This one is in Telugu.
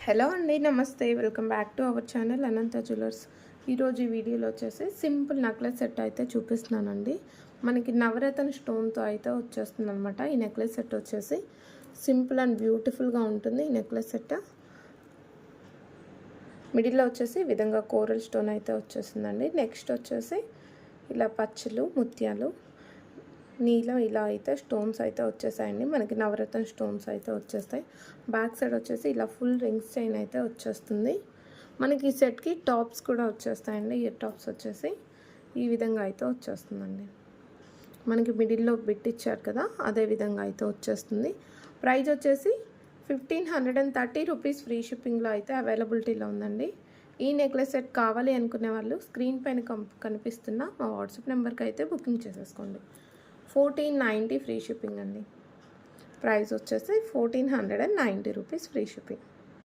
హలో అండి, నమస్తే. Welcome back to our channel Anantha jewellers. ఈరోజు ఈ వీడియోలో వచ్చేసి సింపుల్ నెక్లెస్ సెట్ అయితే చూపిస్తున్నానండి. మనకి నవరత్న స్టోన్తో అయితే వచ్చేస్తుంది అనమాట. ఈ నెక్లెస్ సెట్ వచ్చేసి సింపుల్ అండ్ బ్యూటిఫుల్గా ఉంటుంది. ఈ నెక్లెస్ సెట్ మిడిల్లో వచ్చేసి ఈ విధంగా కోరల్ స్టోన్ అయితే వచ్చేస్తుందండి. నెక్స్ట్ వచ్చేసి ఇలా పచ్చలు ముత్యాలు నీలం ఇలా అయితే స్టోన్స్ అయితే వచ్చేసాయండి. మనకి నవరత్న స్టోన్స్ అయితే వచ్చేస్తాయి. బ్యాక్ సైడ్ వచ్చేసి ఇలా ఫుల్ రింగ్స్ చైన్ అయితే వచ్చేస్తుంది. మనకి ఈ సెట్కి టాప్స్ కూడా వచ్చేస్తాయండి. ఇయర్ టాప్స్ వచ్చేసి ఈ విధంగా అయితే వచ్చేస్తుందండి. మనకి మిడిల్లో బిట్ ఇచ్చారు కదా, అదే విధంగా అయితే వచ్చేస్తుంది. ప్రైస్ వచ్చేసి 1530 రూపీస్ ఫ్రీ షిప్పింగ్లో అయితే అవైలబిలిటీలో ఉందండి. ఈ నెక్లెస్ సెట్ కావాలి అనుకునే వాళ్ళు స్క్రీన్ పైన కనిపిస్తున్న మా వాట్సాప్ నెంబర్కి అయితే బుకింగ్ చేసేసుకోండి. 1490 ఫ్రీ షిప్పింగ్ అండి. ప్రైస్ వచ్చేసి 1490 రూపీస్ ఫ్రీ షిప్పింగ్.